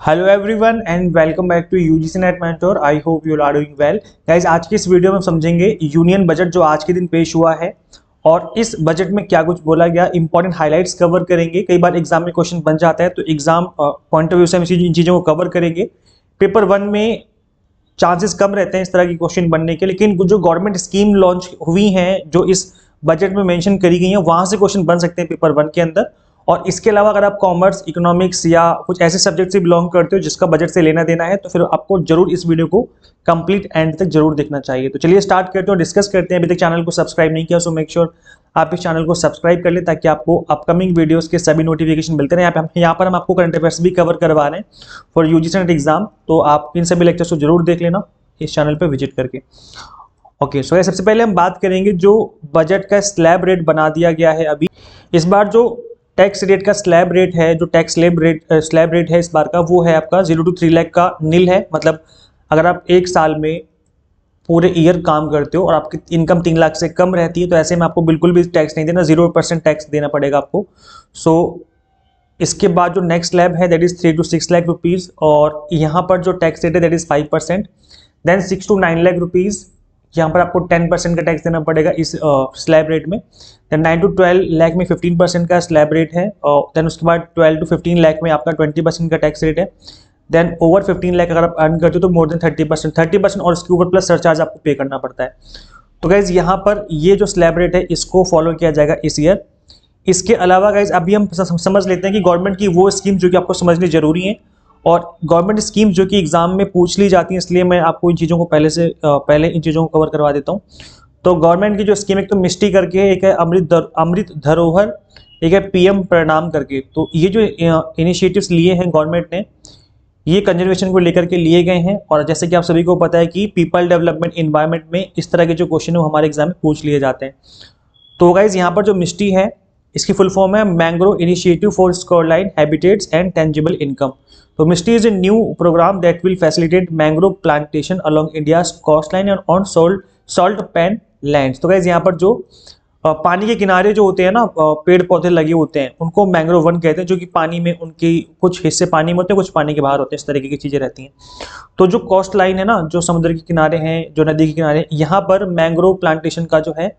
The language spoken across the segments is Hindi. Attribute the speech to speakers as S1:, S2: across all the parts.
S1: Hello everyone and welcome back to UGC NET mentor. I hope you are doing well. Guys, आज की इस वीडियो में हम समझेंगे यूनियन बजट जो आज के दिन पेश हुआ है और इस बजट में क्या कुछ बोला गया, इंपॉर्टेंट हाइलाइट्स कवर करेंगे। कई बार एग्जाम में क्वेश्चन बन जाता है तो एग्जाम पॉइंट ऑफ व्यू से हम इन चीज़ों को कवर करेंगे। पेपर वन में चांसेस कम रहते हैं इस तरह की क्वेश्चन बनने के, लेकिन जो गवर्नमेंट स्कीम लॉन्च हुई हैं जो इस बजट में मेंशन करी गई हैं वहां से क्वेश्चन बन सकते हैं पेपर वन के अंदर। और इसके अलावा अगर आप कॉमर्स, इकोनॉमिक्स या कुछ ऐसे सब्जेक्ट से बिलोंग करते हो जिसका बजट से लेना देना है तो फिर आपको जरूर इस वीडियो को कंप्लीट एंड तक जरूर देखना चाहिए। तो चलिए स्टार्ट करते हैं और डिस्कस करते हैं। अभी तक चैनल को सब्सक्राइब नहीं किया सो मेक श्योर आप इस चैनल को सब्सक्राइब कर लें ताकि आपको अपकमिंग वीडियोस के सभी नोटिफिकेशन मिलते रहे। यहाँ पर हम आपको करंट अफेयर्स भी कवर करवा रहे हैं फॉर यूजीसी नेट एग्जाम, तो आप इन सभी लेक्चर्स को जरूर देख लेना इस चैनल पर विजिट करके। ओके, सो सबसे पहले हम बात करेंगे जो बजट का स्लैब रेट बना दिया गया है अभी। इस बार जो टैक्स रेट का स्लैब रेट है, जो टैक्स स्लैब रेट है इस बार का, वो है आपका 0 to 3 लाख का नील है। मतलब अगर आप एक साल में पूरे ईयर काम करते हो और आपकी इनकम 3 लाख से कम रहती है तो ऐसे में आपको बिल्कुल भी टैक्स नहीं देना, 0% टैक्स देना पड़ेगा आपको। सो इसके बाद जो नेक्स्ट स्लैब है that is 3 to 6 lakh rupees और यहाँ पर जो टैक्स रेट है that is 5%। Then 6 to 9 lakh rupees यहाँ पर आपको 10% का टैक्स देना पड़ेगा इस स्लैब रेट में। देन 9 to 12 लाख में 15% का स्लैब रेट है और देन उसके बाद 12 to 15 लाख में आपका 20% का टैक्स रेट है। देन ओवर 15 लाख अगर आप अर्न करते हो तो मोर देन 30% और उसके ऊपर प्लस सरचार्ज आपको पे करना पड़ता है। तो गाइज यहाँ पर ये जो स्लैब रेट है इसको फॉलो किया जाएगा इस ईयर। इसके अलावा गाइज अभी हम समझ लेते हैं कि गवर्नमेंट की वो स्कीम जो कि आपको समझनी जरूरी है और गवर्नमेंट स्कीम जो कि एग्जाम में पूछ ली जाती है, इसलिए मैं आपको इन चीज़ों को पहले इन चीज़ों को कवर करवा देता हूँ। तो गवर्नमेंट की जो स्कीम एक तो मिष्टी करके है, एक है अमृत धरोहर, एक है पीएम प्रणाम करके। तो ये जो इनिशिएटिव्स लिए हैं गवर्नमेंट ने, ये कंजर्वेशन को लेकर के लिए गए हैं। और जैसे कि आप सभी को पता है कि पीपल डेवलपमेंट इन्वायरमेंट में इस तरह के जो क्वेश्चन है वो हमारे एग्जाम में पूछ लिए जाते हैं। तो गाइज यहाँ पर जो मिष्टी है इसकी फुल फॉर्म है mangrove initiative for shoreline habitats and tangible income. तो Mishti is a new programme that will facilitate mangrove plantation along India's coastline and on salt pan lands. तो गाइज यहाँ पर जो पानी के किनारे जो होते हैं ना पेड़ पौधे लगे होते हैं उनको मैंग्रोव वन कहते हैं, जो कि पानी में उनकी कुछ हिस्से पानी में होते हैं, कुछ पानी के बाहर होते हैं, इस तरीके की चीजें रहती हैं। तो जो कोस्ट लाइन है ना, जो समुद्र के किनारे हैं, जो नदी के किनारे, यहाँ पर मैंग्रोव प्लांटेशन का जो है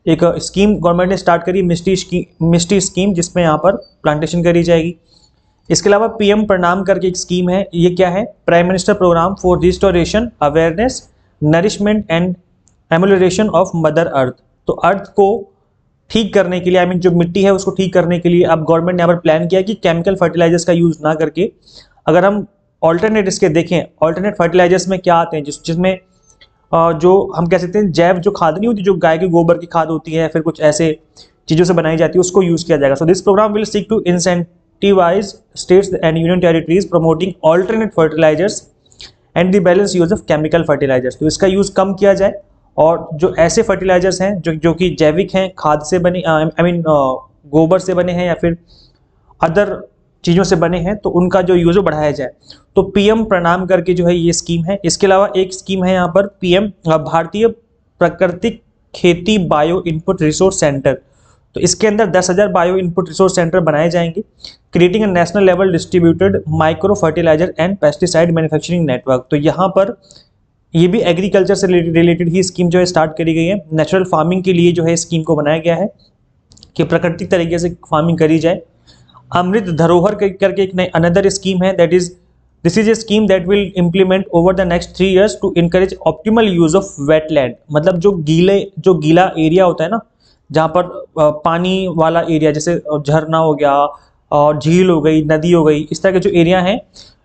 S1: एक स्कीम गवर्नमेंट ने स्टार्ट करी, मिष्टी स्कीम, जिसमें यहाँ पर प्लांटेशन करी जाएगी। इसके अलावा पीएम प्रणाम करके एक स्कीम है। ये क्या है? Prime minister programme for restoration awareness nourishment and amelioration of mother earth. तो अर्थ को ठीक करने के लिए, आई मीन जो मिट्टी है उसको ठीक करने के लिए अब गवर्नमेंट ने यहाँ पर प्लान किया कि केमिकल फर्टिलाइजर्स का यूज ना करके अगर हम ऑल्टरनेट इसके देखें, ऑल्टरनेट फर्टिलाइजर्स में क्या आते हैं जिसमें जो हम कह सकते हैं जैव जो खाद नहीं होती, जो गाय के गोबर की खाद होती है या फिर कुछ ऐसे चीज़ों से बनाई जाती है, उसको यूज किया जाएगा। So this programme will seek to incentivise states and union territories promoting alternate fertilisers and the balance use of chemical fertilisers. तो इसका यूज कम किया जाए और जो ऐसे फर्टिलाइजर्स हैं जो कि जैविक हैं, खाद से बने, आई मीन गोबर से बने हैं या फिर अदर चीज़ों से बने हैं, तो उनका जो यूज बढ़ाया जाए। तो पीएम प्रणाम करके जो है ये स्कीम है। इसके अलावा एक स्कीम है यहाँ पर पीएम भारतीय प्राकृतिक खेती बायो इनपुट रिसोर्स सेंटर। तो इसके अंदर 10,000 बायो इनपुट रिसोर्स सेंटर बनाए जाएंगे, creating a national level distributed micro fertiliser and pesticide manufacturing network. तो यहाँ पर ये भी एग्रीकल्चर से रिलेटेड ही स्कीम जो है स्टार्ट करी गई है। नेचुरल फार्मिंग के लिए जो है स्कीम को बनाया गया है कि प्राकृतिक तरीके से फार्मिंग करी जाए। अमृत धरोहर करके एक नई अनदर स्कीम है, that is this is a scheme that will implement over the next 3 years to encourage optimal use of wetland. मतलब जो गीला एरिया होता है ना, जहाँ पर पानी वाला एरिया, जैसे झरना हो गया और झील हो गई, नदी हो गई, इस तरह के जो एरिया हैं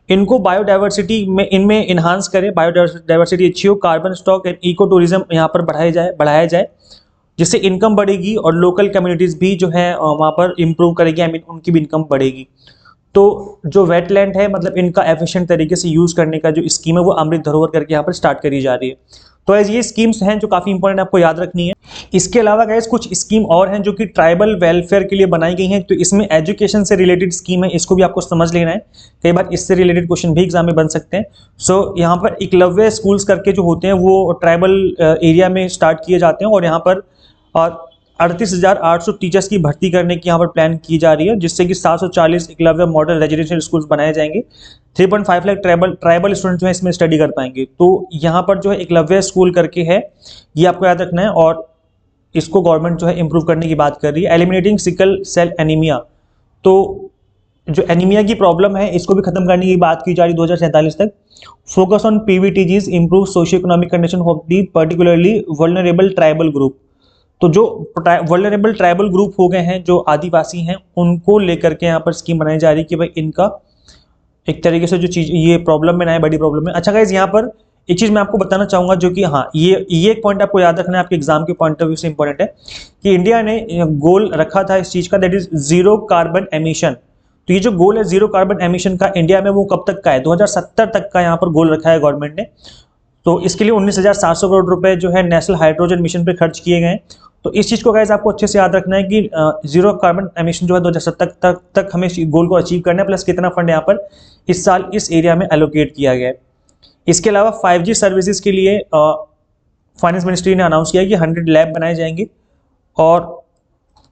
S1: इनको बायोडाइवर्सिटी में इनमें इन्हांस करें, बायोडाइवर्सिटी अच्छी हो, carbon stock and eco tourism यहाँ पर बढ़ाया जाए, जिससे इनकम बढ़ेगी और लोकल कम्युनिटीज़ भी जो है वहाँ पर इम्प्रूव करेगी, आई मीन उनकी भी इनकम बढ़ेगी। तो जो वेटलैंड है मतलब इनका एफिशिएंट तरीके से यूज़ करने का जो स्कीम है वो अमृत धरोहर करके यहाँ पर स्टार्ट करी जा रही है। तो ऐसे ये स्कीम्स हैं जो काफ़ी इंपॉर्टेंट आपको याद रखनी है। इसके अलावा गाइस कुछ स्कीम और हैं जो कि ट्राइबल वेलफेयर के लिए बनाई गई हैं। तो इसमें एजुकेशन से रिलेटेड स्कीम है, इसको भी आपको समझ लेना है, कई बार इससे रिलेटेड क्वेश्चन भी एग्जाम में बन सकते हैं। सो यहाँ पर एकलव्य स्कूल्स करके जो होते हैं वो ट्राइबल एरिया में स्टार्ट किए जाते हैं और यहाँ पर 38,800 टीचर्स की भर्ती करने की यहाँ पर प्लान की जा रही है, जिससे कि 740 एकलव्य मॉडल रेजिडेंशियल स्कूल्स बनाए जाएंगे। 3.5 लाख ट्राइबल स्टूडेंट जो है इसमें स्टडी कर पाएंगे। तो यहाँ पर जो है एकलव्य स्कूल करके है, ये आपको याद रखना है, और इसको गवर्नमेंट जो है इंप्रूव करने की बात कर रही है। एलिमिनेटिंग सिकल सेल एनीमिया, तो जो एनीमिया की प्रॉब्लम है इसको भी खत्म करने की बात की जा रही है 2047 तक। Focus on PVTGs, improve socio economic condition of the particularly vulnerable tribal group. तो जो वल्नरेबल ट्राइबल ग्रुप हो गए हैं, जो आदिवासी हैं, उनको लेकर के यहाँ पर स्कीम बनाई जा रही है कि भाई इनका एक तरीके से जो चीज ये प्रॉब्लम में ना है, बड़ी प्रॉब्लम है। अच्छा गाइज, यहाँ पर एक चीज मैं आपको बताना चाहूंगा जो कि हाँ, ये एक पॉइंट आपको याद रखना है, आपके एग्जाम के पॉइंट ऑफ व्यू से इंपॉर्टेंट है कि इंडिया ने गोल रखा था इस चीज का, that is zero carbon emission. तो ये जो गोल है जीरो कार्बन एमिशन का इंडिया में, वो कब तक का है? 2070 तक का यहाँ पर गोल रखा है गवर्नमेंट ने। तो इसके लिए 19,700 करोड़ रुपए जो है नेशनल हाइड्रोजन मिशन पे खर्च किए गए हैं। तो इस चीज को गाइस आपको अच्छे से याद रखना है कि जीरो कार्बन एमिशन जो है 2070 तक हमें इस गोल को अचीव करना है, प्लस कितना फंड यहाँ पर इस साल इस एरिया में एलोकेट किया गया है। इसके अलावा 5G सर्विसेज के लिए फाइनेंस मिनिस्ट्री ने अनाउंस किया कि 100 लैब बनाए जाएंगे, और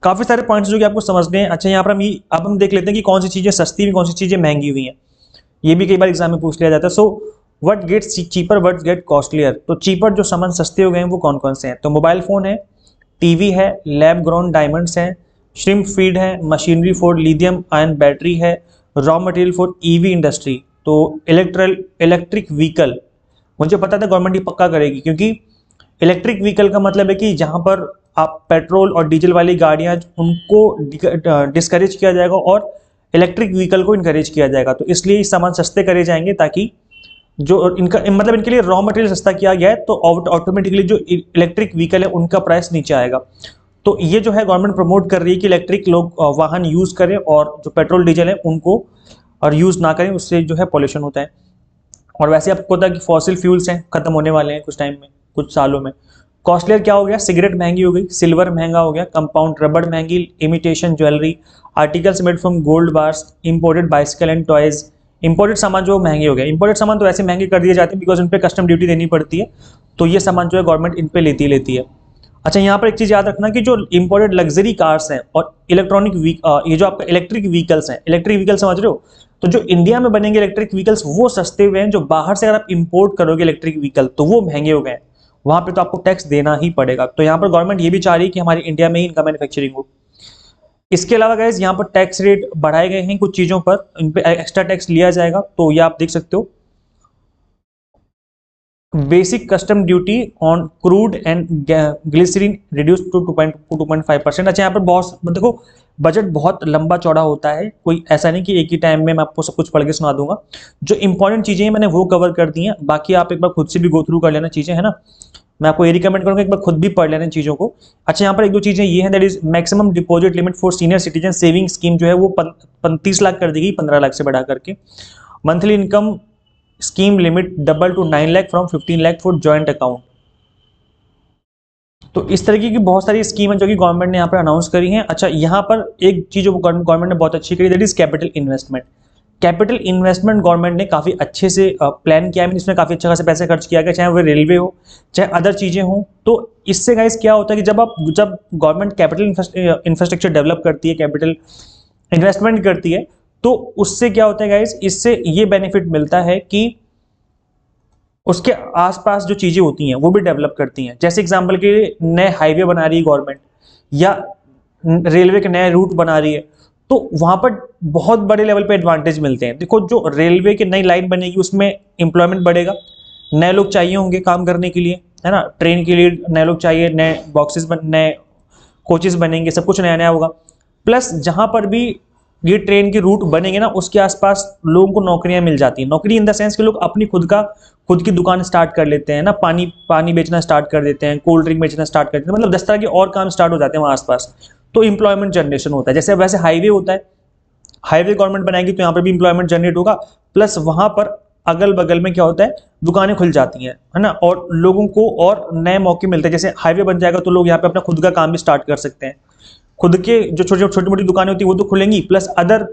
S1: काफी सारे पॉइंट्स जो कि आपको समझने हैं। अच्छा, यहाँ पर अब हम देख लेते हैं कि कौन सी चीजें सस्ती हुई, कौन सी चीजें महंगी हुई हैं। ये भी कई बार एग्जाम में पूछ लिया जाता है। So what gets cheaper, what get costlier. तो चीपर जो सामान सस्ते हो गए हैं वो कौन कौन से हैं? तो मोबाइल फोन है, टीवी है, लैब ग्रोन डायमंड्स हैं, श्रिम्प फीड है, machinery for lithium ion battery है, raw material for EV industry. तो इलेक्ट्रिक व्हीकल, मुझे पता था गवर्नमेंट ये पक्का करेगी, क्योंकि इलेक्ट्रिक व्हीकल का मतलब है कि जहां पर आप पेट्रोल और डीजल वाली गाड़ियां, उनको डिस्करेज किया जाएगा और इलेक्ट्रिक व्हीकल को इनकरेज किया जाएगा। तो इसलिए ये सामान सस्ते करे जाएंगे, ताकि जो इनका मतलब इनके लिए रॉ मटेरियल सस्ता किया गया है, तो ऑटोमेटिकली जो इलेक्ट्रिक व्हीकल है उनका प्राइस नीचे आएगा। तो ये जो है गवर्नमेंट प्रमोट कर रही है कि इलेक्ट्रिक लोग वाहन यूज करें, और जो पेट्रोल डीजल है उनको और यूज ना करें, उससे जो है पॉल्यूशन होता है। और वैसे आपको पता है कि फॉसिल फ्यूल्स हैं, खत्म होने वाले हैं कुछ टाइम में, कुछ सालों में। कॉस्टलियर क्या हो गया? सिगरेट महंगी हो गई, सिल्वर महंगा हो गया, कंपाउंड रबड़ महंगी, imitation jewellery, articles made from gold bars, imported bicycle and toys. Imported सामान जो महंगे हो गए। इंपोर्टेड सामान तो ऐसे महंगे कर दिए जाते हैं बिकॉज इन पे कस्टम ड्यूटी देनी पड़ती है, तो ये सामान जो है गवर्नमेंट इन पे लेती है। अच्छा, यहाँ पर एक चीज याद रखना कि जो इंपोर्टेड लग्जरी कार्स हैं और इलेक्ट्रॉनिक ये जो आपका इलेक्ट्रिक व्हीकल्स हैं, इलेक्ट्रिक व्हीकल समझ रहे हो, तो जो इंडिया में बनेंगे इलेक्ट्रिक व्हीकल्स वो सस्ते हुए हैं। जो बाहर से अगर आप इंपोर्ट करोगे इलेक्ट्रिक व्हीकल तो वो महंगे हो गए हैं, वहां पे तो आपको टैक्स देना ही पड़ेगा। तो यहाँ पर गवर्नमेंट ये भी चाह रही है कि हमारी इंडिया में ही इनका मैन्युफैक्चरिंग हो। इसके अलावा गाइस यहाँ पर टैक्स रेट बढ़ाए गए हैं कुछ चीजों पर, इन पे एक्स्ट्रा टैक्स लिया जाएगा। तो ये आप देख सकते हो, basic custom duty on crude and glycerine reduce to 2.5%। अच्छा, यहाँ पर बहुत देखो, बजट बहुत लंबा चौड़ा होता है, कोई ऐसा नहीं कि एक ही टाइम में मैं आपको सब कुछ पढ़ के सुना दूंगा। जो इंपॉर्टेंट चीजें हैं मैंने वो कवर कर दी हैं, बाकी आप एक बार खुद से भी गो थ्रू कर लेना चीजें, है ना। मैं आपको ये रिकमेंड करूंगा एक बार खुद भी पढ़ लेना चीजों को। अच्छा, यहाँ पर एक दो चीजें ये हैं, that is maximum deposit limit for senior citizen saving scheme जो है वो 35 लाख कर दी गई, 15 लाख से बढ़ा करके। Monthly income scheme limit double two 9 lakh from 15 lakh for joint account. तो इस तरीके की बहुत सारी स्कीम है जो कि गवर्नमेंट ने यहाँ पर अनाउंस करी हैं। अच्छा, यहाँ पर एक चीज जो गवर्नमेंट ने बहुत अच्छी करी, that is capital investment. Capital investment government ने काफी अच्छे से प्लान किया है, इसमें काफी अच्छा खासा पैसे खर्च किया गया, चाहे वो रेलवे हो चाहे अदर चीजें हो। तो इससे गाइस क्या होता है कि जब गवर्नमेंट कैपिटल इंफ्रास्ट्रक्चर डेवलप करती है, कैपिटल इन्वेस्टमेंट करती है, तो उससे क्या होता है गाइस, इससे ये बेनिफिट मिलता है कि उसके आसपास जो चीजें होती हैं वो भी डेवलप करती हैं। जैसे एग्जांपल के लिए नए हाईवे बना रही है गवर्नमेंट, या रेलवे के नए रूट बना रही है, तो वहां पर बहुत बड़े लेवल पे एडवांटेज मिलते हैं। देखो, जो रेलवे की नई लाइन बनेगी उसमें एम्प्लॉयमेंट बढ़ेगा, नए लोग चाहिए होंगे काम करने के लिए, है ना। ट्रेन के लिए नए लोग चाहिए, नए बॉक्सेस नए कोचेस बनेंगे, सब कुछ नया नया होगा। प्लस जहां पर भी ये ट्रेन के रूट बनेंगे ना, उसके आसपास लोगों को नौकरियां मिल जाती हैं। नौकरी इन द सेंस कि लोग अपनी खुद की दुकान स्टार्ट कर लेते हैं ना, पानी बेचना स्टार्ट कर देते हैं, कोल्ड ड्रिंक बेचना स्टार्ट कर देते हैं, मतलब 10 तरह के और काम स्टार्ट हो जाते हैं वहाँ आसपास। तो इंप्लॉयमेंट जनरेशन होता है। जैसे वैसे हाईवे होता है, हाईवे गवर्नमेंट बनाएगी तो यहाँ पर भी इंप्लॉयमेंट जनरेट होगा, प्लस वहां पर अगल बगल में क्या होता है, दुकानें खुल जाती हैं, है ना, और लोगों को और नए मौके मिलते हैं। जैसे हाईवे बन जाएगा तो लोग यहाँ पे अपना खुद का काम भी स्टार्ट कर सकते हैं, खुद के जो छोटी मोटी दुकानें होती है वो तो खुलेंगी, प्लस अदर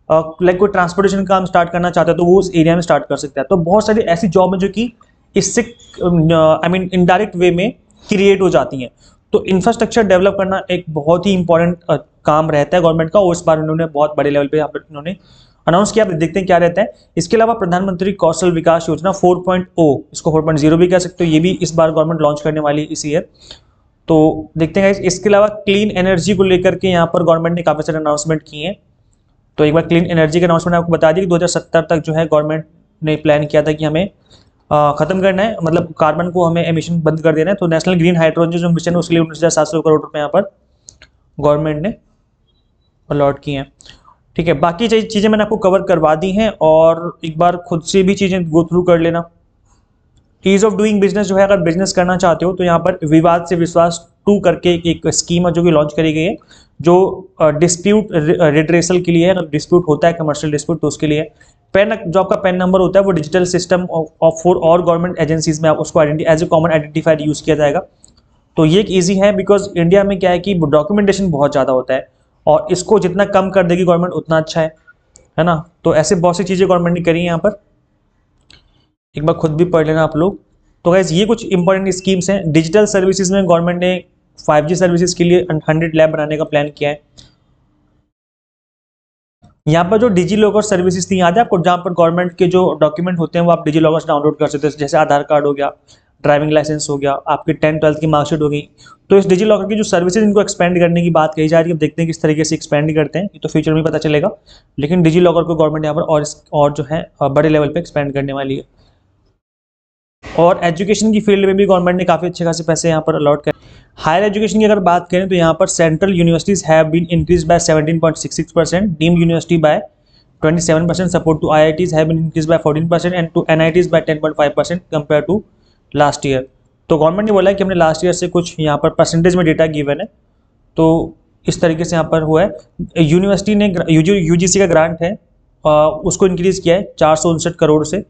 S1: लाइक कोई ट्रांसपोर्टेशन का काम स्टार्ट करना चाहता है तो वो उस एरिया में स्टार्ट कर सकता है। तो बहुत सारी ऐसी जॉब है जो कि इससे आई मीन इनडायरेक्ट वे में क्रिएट हो जाती हैं। तो इंफ्रास्ट्रक्चर डेवलप करना एक बहुत ही इंपॉर्टेंट काम रहता है गवर्नमेंट का, और इस बार उन्होंने बहुत बड़े लेवल पे यहाँ पर इन्होंने अनाउंस किया। देखते हैं क्या रहता है। इसके अलावा प्रधानमंत्री कौशल विकास योजना 4.0, इसको 4.0 भी कह सकते हो, ये भी इस बार गवर्नमेंट लॉन्च करने वाली है इस ईयर। तो देखते हैं इसके अलावा क्लीन एनर्जी को लेकर के यहाँ पर गवर्नमेंट ने काफ़ी सारे अनाउंसमेंट किए हैं। तो एक बार क्लीन एनर्जी का अनाउंसमेंट आपको बता दी कि 2070 तक जो है गवर्नमेंट ने प्लान किया था कि हमें खत्म करना है, मतलब कार्बन को हमें एमिशन बंद कर देना है। तो नेशनल ग्रीन हाइड्रोजन जो मिशन है उसके लिए 19,700 करोड़ रुपए यहाँ पर गवर्नमेंट ने अलॉट किए हैं। ठीक है, बाकी चीज़ें मैंने आपको कवर करवा दी हैं, और एक बार खुद से भी चीज़ें गो थ्रू कर लेना। ईज ऑफ डूइंग बिजनेस जो है, अगर बिजनेस करना चाहते हो तो यहाँ पर विवाद से विश्वास 2 करके एक स्कीम है जो कि लॉन्च करी गई है, जो डिस्प्यूट रिड्रेसल के लिए है। अगर डिस्प्यूट होता है कमर्शियल डिस्प्यूट तो उसके लिए पैन, जो आपका पैन नंबर होता है वो डिजिटल सिस्टम ऑफ फॉर और गवर्नमेंट एजेंसीज में आप उसको as a common identifier use किया जाएगा। तो ये एक ईजी है, बिकॉज इंडिया में क्या है कि डॉक्यूमेंटेशन बहुत ज़्यादा होता है, और इसको जितना कम कर देगी गवर्नमेंट उतना अच्छा है ना। तो ऐसे बहुत सी चीज़ें गवर्नमेंट ने करी है यहाँ पर, एक बार खुद भी पढ़ लेना आप लोग। तो गाइस ये कुछ इंपॉर्टेंट स्कीम्स हैं। डिजिटल सर्विसेज में गवर्नमेंट ने 5G सर्विसेज के लिए 100 लैब बनाने का प्लान किया है। यहाँ पर जो डिजी लॉकर सर्विसेज थी याद है आपको, जहाँ पर गवर्नमेंट के जो डॉक्यूमेंट होते हैं वो आप डिजी लॉकर से डाउनलोड कर सकते हैं, जैसे आधार कार्ड हो गया, ड्राइविंग लाइसेंस हो गया, आपकी 10th-12th की मार्कशीट हो गई। तो इस डिजी लॉकर की जो सर्विसेज इनको एक्सपेंड करने की बात कही जा रही है। अब देखते हैं किस तरीके से एक्सपेंड करते हैं, ये तो फ्यूचर में पता चलेगा। लेकिन डिजी लॉकर को गवर्नमेंट यहाँ पर और जो है बड़े लेवल पर एक्सपेंड करने वाली है। और एजुकेशन की फील्ड में भी गवर्नमेंट ने काफ़ी अच्छे खासे पैसे यहाँ पर अलॉट कर। हायर एजुकेशन की अगर बात करें तो यहाँ पर central universities have been increase by 17.66%, deemed university by 27%, support to IITs have been increase by 14% and to NITs by 10.5% compare to last year. तो गवर्नमेंट ने बोला है कि हमने लास्ट ईयर से कुछ यहाँ पर परसेंटेज में डेटा गिवन है, तो इस तरीके से यहाँ पर हुआ है। यूनिवर्सिटी ने UGC का ग्रांट है उसको इंक्रीज किया है 459 करोड़ से।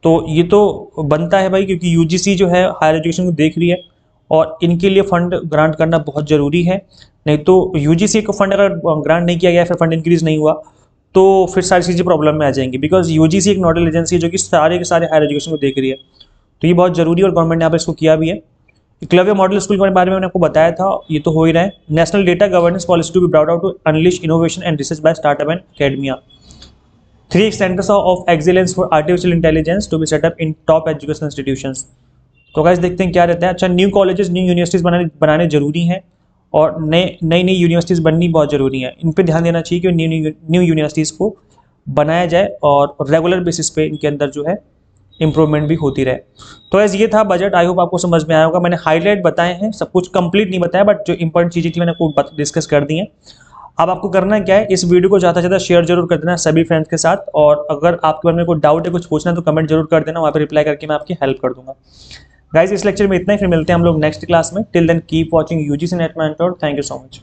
S1: तो ये तो बनता है भाई, क्योंकि UGC जो है हायर एजुकेशन को देख रही है, और इनके लिए फंड ग्रांट करना बहुत ज़रूरी है। नहीं तो UGC को फंड अगर ग्रांट नहीं किया गया, फिर फंड इंक्रीज नहीं हुआ, तो फिर सारी चीज़ें प्रॉब्लम में आ जाएंगी। बिकॉज UGC एक नोडल एजेंसी है जो कि सारे के सारे हायर एजुकेशन को देख रही है, तो ये बहुत ज़रूरी है, और गवर्नमेंट ने यहाँ पर इसको किया भी है। एकलव्य मॉडल स्कूल के बारे में मैंने आपको बताया था, ये तो हो ही रहा है। National data governance policy to be brought out to unleash innovation and research by startup and academia. 3 centers of excellence for artificial intelligence to be set up in top education institutions। तो गाइस देखते हैं क्या रहता है। अच्छा, न्यू कॉलेजेस न्यू यूनिवर्सिटीज़ बनाने जरूरी हैं, और नई यूनिवर्सिटीज़ बननी बहुत ज़रूरी है। इन पे ध्यान देना चाहिए कि न्यू यूनिवर्सिटीज़ को बनाया जाए, और रेगुलर बेसिस पे इनके अंदर जो है इंप्रूवमेंट भी होती रहे। तो गाइस ये था बजट, आई होप आपको समझ में आया होगा। मैंने हाईलाइट बताए हैं, सब कुछ कंप्लीट नहीं बताया, बट जो इंपॉर्टेंट चीज़ें थी मैंने आपको डिस्कस कर दी हैं। अब आपको करना क्या है, इस वीडियो को ज़्यादा से ज़्यादा शेयर जरूर कर देना सभी फ्रेंड्स के साथ, और अगर आपके मन में कोई डाउट है, कुछ पूछना है, तो कमेंट जरूर कर देना, वहाँ पे रिप्लाई करके मैं आपकी हेल्प कर दूंगा। गाइस इस लेक्चर में इतना ही, फिर मिलते हैं हम लोग नेक्स्ट क्लास में। Till then keep watching UGC NET mentor. Thank you so much.